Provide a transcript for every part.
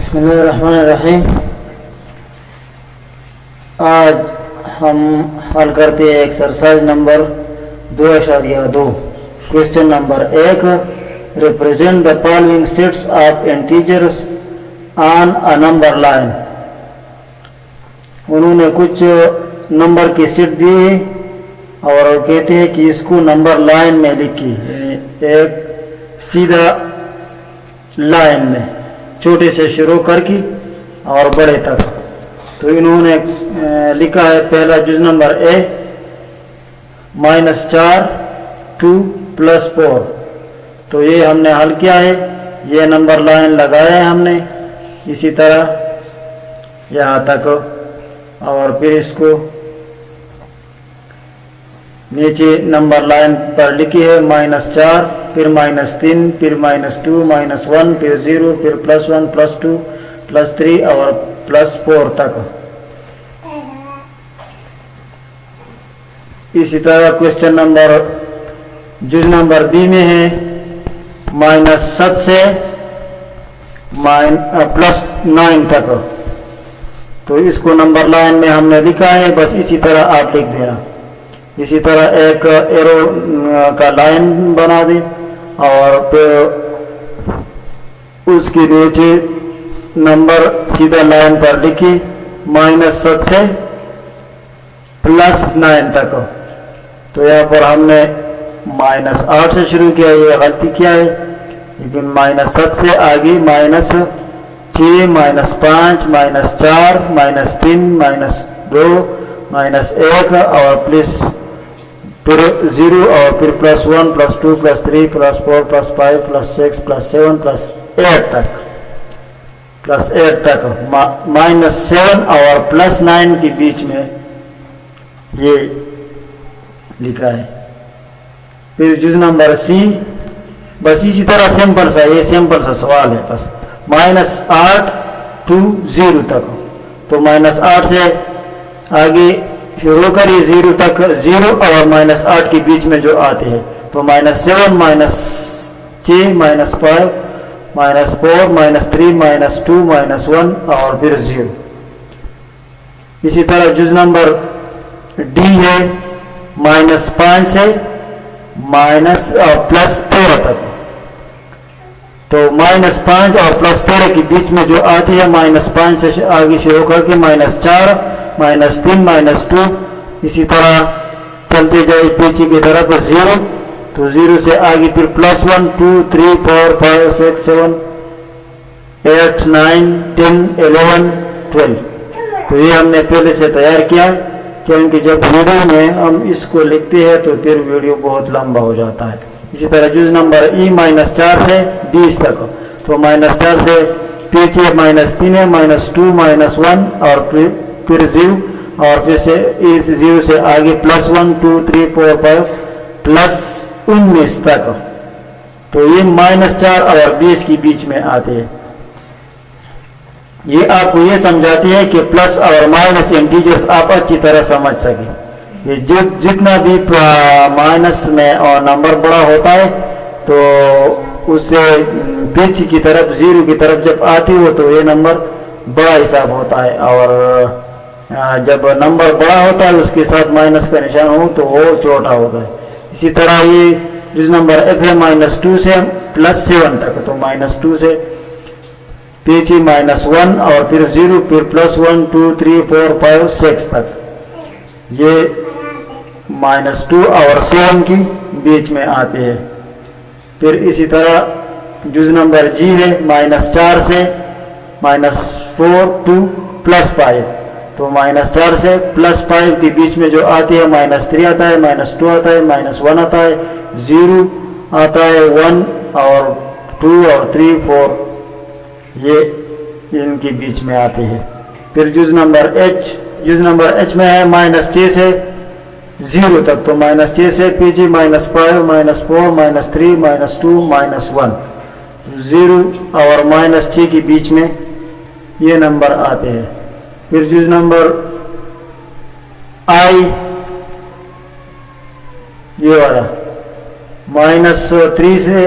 بسم اللہ الرحمن الرحیم. آج ہم حل کرتے ہیں exercise number 2.2. Question number 1. Represent the following sets of integers on a number line. انہوں نے کچھ نمبر کی سیٹ دی اور کہتے ہیں کہ اس کو نمبر لائن میں لکھی، یعنی ایک سیدھا لائن میں چھوٹے سے شروع کر کی اور بڑے تک. تو انہوں نے لکھا ہے پہلا جز نمبر اے -4 2 + 4. تو یہ ہم نے حل کیا ہے، یہ نمبر لائن لگایا ہے ہم نے اسی طرح یہاں تک، اور پھر اس کو نیچے نمبر لائن پر لکھی ہے -4 پھر -3 پھر -2 -1 پھر 0 پھر +1 +2 +3 اور +4 تک. اسی طرح کوشچن نمبر جز نمبر بی میں ہے -7 سے +9 تک. تو اس کو نمبر لائن میں ہم نے لکھا ہے، بس اسی طرح آپ لکھ دینا. اسی طرح ایک ایرو کا لائن بنا دیں اور پھر اس کے نیچے نمبر سیدھا لائن پر لکھی -7 سے +9 تک. تو یہاں پر ہم نے -8 سے شروع کیا، یہ غلطی کیا ہے، لیکن -7 سے آگے -6 -5 -4 -3 -2 -1 اور پھر 0 اور پھر +1 +2 +3 +4 +5 +6 +7 +8 تک -7 اور +9 کے بیچ میں یہ لکھا ہے. پھر جز نمبر سی، بس اسی طرح سمپل سا، یہ سمپل سا سوال ہے، بس -8 to 0 تک. تو -8 سے آگے شروع کریے 0 تک، 0 اور -8 کے بیچ میں جو آتے ہیں. تو -7 -6 -5 -4 -3 -2 -1 اور پھر 0. اسی طرح جز نمبر ڈی ہے -5 سے +13 تک. تو -5 اور +13 کے بیچ میں جو آتی ہے -5 سے آگے شروع کر کے -4 -3 -2، اسی طرح چلتے جائے پیچھے کی طرف 0. تو 0 سے آگے پھر +1 2 3 4 5 6 7 8 9 10 11 12. تو یہ ہم نے پہلے سے تیار کیا، کیونکہ جب ویڈیو میں ہم اس کو لکھتے ہیں تو پھر ویڈیو بہت لمبا ہو جاتا ہے. اسی طرح جز نمبر ای -4 سے 20 تک. تو -4 سے پیچھے -3 ہے -2 -1 اور پھر 0 اور پھر سے 0 سے آگے +1 2 3 4 5 +19 تک. تو یہ -4 اور 20 کے بیچ میں آتے ہیں. یہ آپ کو یہ سمجھاتی ہے کہ پلس اور مائنس انٹیجرز آپ اچھی طرح سمجھ سکیں. یہ جتنا بھی مائنس میں اور نمبر بڑا ہوتا ہے تو اس سے پیچھے کی طرف 0 کی طرف جب آتی ہو تو یہ نمبر بڑا حساب ہوتا ہے، اور جب نمبر بڑا ہوتا ہے اس کے ساتھ مائنس کا نشان ہو تو وہ چھوٹا ہوتا ہے. اسی طرح یہ جس نمبر ایف ہے -2 سے +7 تک. تو -2 سے پیچھے -1 اور پھر 0 پھر +1 2 3 4 5 6 تک. یہ -2 اور 7 کی بیچ میں آتے ہیں. پھر اسی طرح جز نمبر جی ہے -4 سے -4 2 +5. تو -4 سے +5 کے بیچ میں جو آتے ہیں -3 آتا ہے -2 آتا ہے -1 آتا ہے 0 آتا ہے 1 اور 2 اور 3 4، یہ ان کے بیچ میں آتے ہیں. پھر جز نمبر ایچ میں ہے -6 سے 0 تک. تو -6 سے پیچھے -5 -4 -3 -2 -1 0 اور -6 کے بیچ میں یہ نمبر آتے ہیں. پھر جز نمبر آئی یہ والا -3 سے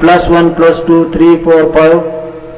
+1 +2 3 4 5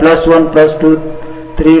+1 +2 3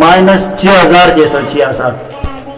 -6666,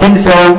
300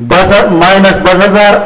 -10,000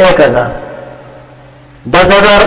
1,000, 10,000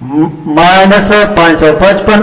-555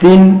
3,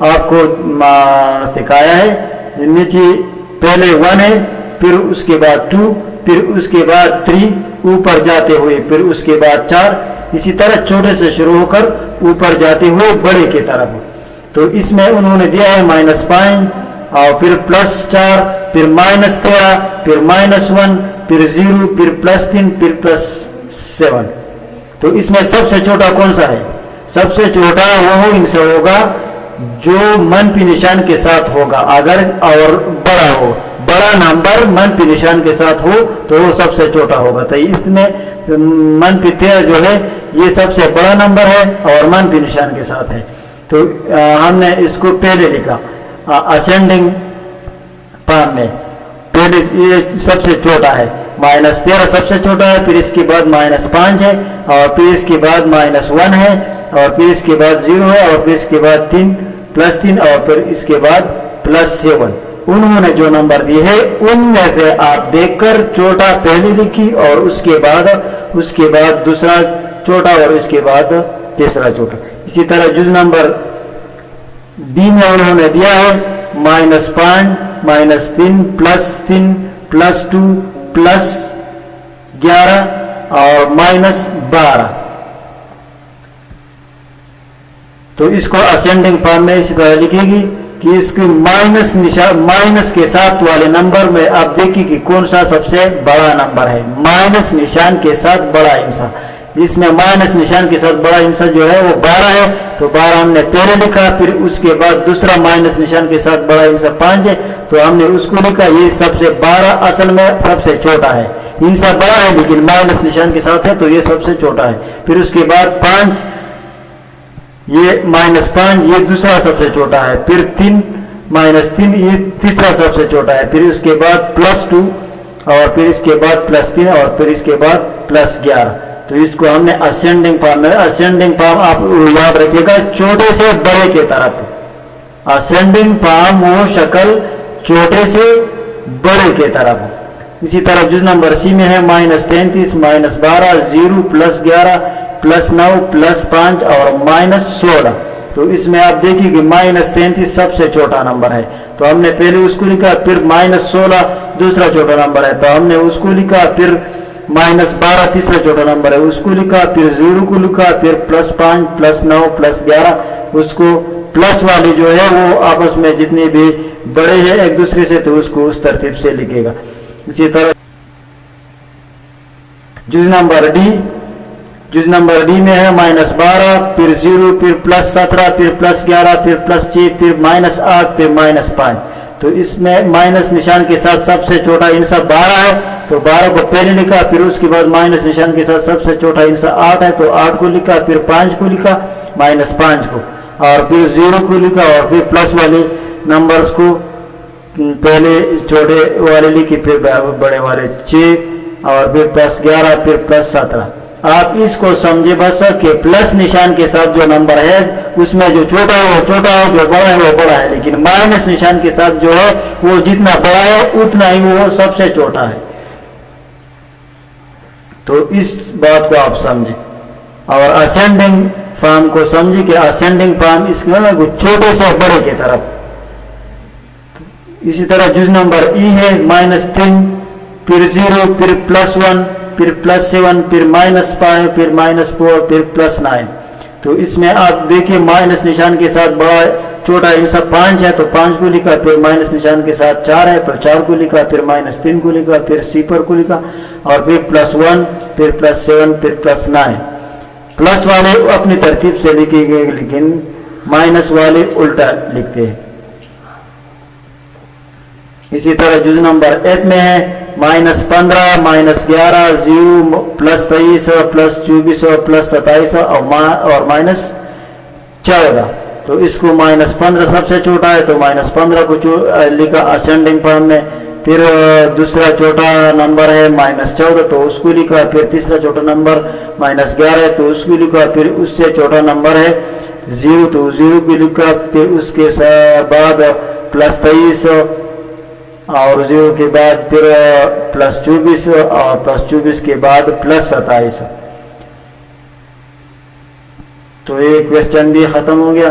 آپ کو سکھایا ہے. نیچے پہلے 1 ہے، پھر اس کے بعد 2، پھر اس کے بعد 3 اوپر جاتے ہوئے، پھر اس کے بعد 4، اسی طرح چھوٹے سے شروع ہو کر اوپر جاتے ہوئے بڑے کی طرف. تو اس میں انہوں نے دیا ہے -5 اور پھر +4، پھر -13، پھر -1، پھر 0، پھر +3، پھر +7. تو اس میں سب سے چھوٹا کون سا ہے؟ سب سے چھوٹا وہ ان سے ہوگا جو منفی نشان کے ساتھ ہوگا. اگر اور بڑا ہو، بڑا نمبر منفی نشان کے ساتھ ہو تو وہ سب سے چھوٹا ہوگا. تو اس میں -13 جو ہے یہ سب سے بڑا نمبر ہے اور منفی نشان کے ساتھ ہے. تو ہم نے اس کو پہلے لکھا اسینڈنگ فارم میں. پہلے یہ سب سے چھوٹا ہے، -13 سب سے چھوٹا ہے، پھر اس کے بعد -5 ہے، اور پھر اس کے بعد -1 ہے، اور پھر اس کے بعد 0 ہے، اور پھر اس کے بعد +3 اور پھر اس کے بعد +7. انہوں نے جو نمبر دیے ہے ان میں سے آپ دیکھ کر چھوٹا پہلے لکھی اور اس کے بعد دوسرا چھوٹا اور اس کے بعد تیسرا چھوٹا. اسی طرح جز نمبر بی میں انہوں نے دیا ہے -5 -3 +3 +2 +11 اور -12. تو اس کو اسینڈنگ فارم میں اسی طرح لکھے گی کہ اس کی مائنس کے ساتھ والے نمبر میں آپ دیکھیں کہ کون سا سب سے بڑا نمبر ہے. مائنس نشان کے ساتھ بڑا ہندسہ، اس میں مائنس نشان کے ساتھ بڑا ہندسہ جو ہے وہ 12 ہے. تو 12 ہم نے پہلے لکھا، پھر اس کے بعد دوسرا مائنس نشان کے ساتھ بڑا ہندسہ 5 ہے، تو ہم نے اس کو لکھا. یہ سب سے 12 اصل میں سب سے چھوٹا ہے، ہندسہ بڑا ہے لیکن مائنس نشان کے ساتھ ہے تو یہ سب سے چھوٹا ہے. پھر اس کے بعد 5، یہ -5 یہ دوسرا سب سے چھوٹا ہے. پھر 3 -3 یہ تیسرا سب سے چھوٹا ہے. پھر اس کے بعد +2 اور پھر اس کے بعد +3 اور پھر اس کے بعد +11. تو اس کو ہم نے اسینڈنگ فارم میں، اسینڈنگ فارم آپ یاد رکھیے گا چھوٹے سے بڑے کی طرف. اسینڈنگ فارم وہ شکل چھوٹے سے بڑے کی طرف. اسی طرح جز نمبر سی میں ہے -33 -12 0 +11 +9 +5 اور -16. تو اس میں آپ دیکھیں کہ -33 سب سے چھوٹا نمبر ہے، تو ہم نے پہلے اس کو لکھا. پھر -16 دوسرا چھوٹا نمبر ہے تو ہم نے اس کو لکھا. پھر -12 تیسرا چھوٹا نمبر ہے اس کو لکھا. پھر 0 کو لکھا. پھر +5 +9 +11. اس کو پلس والے جو ہے وہ آپس میں جتنے بھی بڑے ہیں ایک دوسرے سے تو اس کو اس ترتیب سے لکھے گا. اسی طرح جز نمبر ڈی میں ہے -12 پھر 0 پھر +17 پھر +11 پھر +6 پھر -8 پھر -5. تو اس میں مائنس نشان کے ساتھ سب سے چھوٹا ہندسہ 12 ہے تو 12 کو پہلے لکھا. پھر اس کے بعد مائنس نشان کے ساتھ سب سے چھوٹا ہندسہ 8 ہے تو 8 کو لکھا. پھر 5 کو لکھا -5 کو اور پھر 0 کو لکھا اور پھر پلس والے نمبرز کو پہلے چھوٹے والے لکھے پھر بڑے والے 6 اور پھر +11 پھر +17. آپ اس کو سمجھے بس کہ پلس نشان کے ساتھ جو نمبر ہے اس میں جو چھوٹا ہے وہ چھوٹا ہے، جو بڑا ہے وہ بڑا ہے، لیکن مائنس نشان کے ساتھ جو ہے وہ جتنا بڑا ہے اتنا ہی وہ سب سے چھوٹا ہے. تو اس بات کو آپ سمجھیں اور اسینڈنگ فارم کو سمجھیں کہ اسینڈنگ فارم اس میں چھوٹے سے بڑے کی طرف. اسی طرح جز نمبر ای ہے -3 پھر 0 پھر +1 پھر +7 پھر -5 پھر -4 پھر +9. تو اس میں آپ دیکھیں مائنس نشان کے ساتھ بڑا چھوٹا ہندسہ 5 ہے تو 5 کو لکھا. پھر مائنس نشان کے ساتھ 4 ہے تو 4 کو لکھا. پھر -3 کو لکھا. پھر صفر کو لکھا اور پھر +1 پھر +7 پھر +9. پلس والے اپنی ترتیب سے لکھے گئے لیکن مائنس والے الٹا لکھتے ہیں. اسی طرح جز نمبر 8 میں ہے -15 -11 0 +23 +24 +27 اور -14. تو اس کو -15 سب سے چھوٹا ہے تو -15 کو لکھا اسینڈنگ فارم میں. پھر دوسرا چھوٹا نمبر ہے -14 تو اس کو لکھا. پھر تیسرا چھوٹا نمبر -11 ہے تو اس کو لکھا. پھر اس سے چھوٹا نمبر ہے 0 تو 0 کو لکھا. پھر اس کے بعد +23 اور 0 کے بعد پھر +24 اور +24 کے بعد +27. تو یہ کویسچن بھی ختم ہو گیا.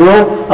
2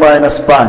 -5।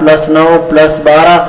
+9, +12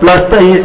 +23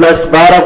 +12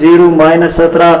0, -17,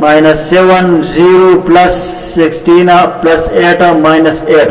-7, 0, +16, +8, -8।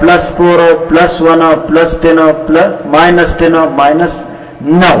+4, +1, +10, -10, -9।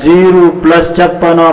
0, +56,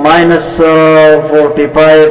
-45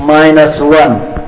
-1।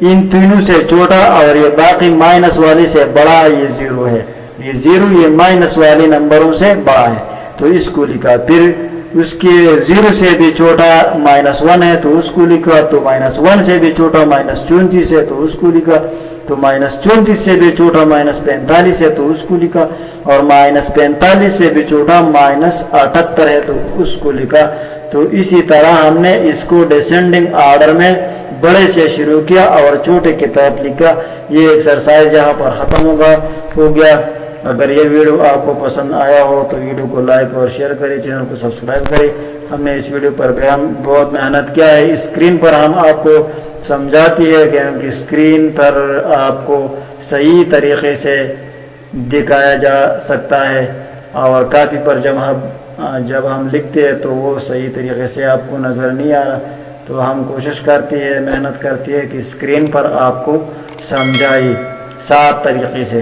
ان تینوں سے چھوٹا اور یہ باقی مائنس والی سے بڑا یہ 0 ہے، یہ 0 یہ مائنس والی نمبروں سے بڑا ہے تو اس کو لکھا. پھر اس کے 0 سے بھی چھوٹا -1 ہے تو اس کو لکھا. تو -1 سے بھی چھوٹا -34 ہے تو اس کو لکھا. تو -34 سے بھی چھوٹا -45 ہے تو اس کو لکھا. اور -45 سے بھی چھوٹا -78 ہے تو اس کو لکھا. تو اسی طرح ہم نے اس کو ڈیسینڈنگ آرڈر میں بڑے سے شروع کیا اور چھوٹے کی طرف لکھا. یہ ایکسرسائز یہاں پر ختم ہو گیا. اگر یہ ویڈیو آپ کو پسند آیا ہو تو ویڈیو کو لائک اور شیئر کریں، چینل کو سبسکرائب کریں. ہم نے اس ویڈیو پر بہت محنت کیا ہے. اسکرین پر ہم آپ کو سمجھاتی ہے کہ اسکرین پر آپ کو صحیح طریقے سے دکھایا جا سکتا ہے اور کاپی پر جب ہم لکھتے ہیں تو وہ صحیح طریقے سے آپ کو نظر نہیں آ رہا. تو ہم کوشش کرتی ہے، محنت کرتی ہے کہ اسکرین پر آپ کو سمجھائی صاف طریقے سے.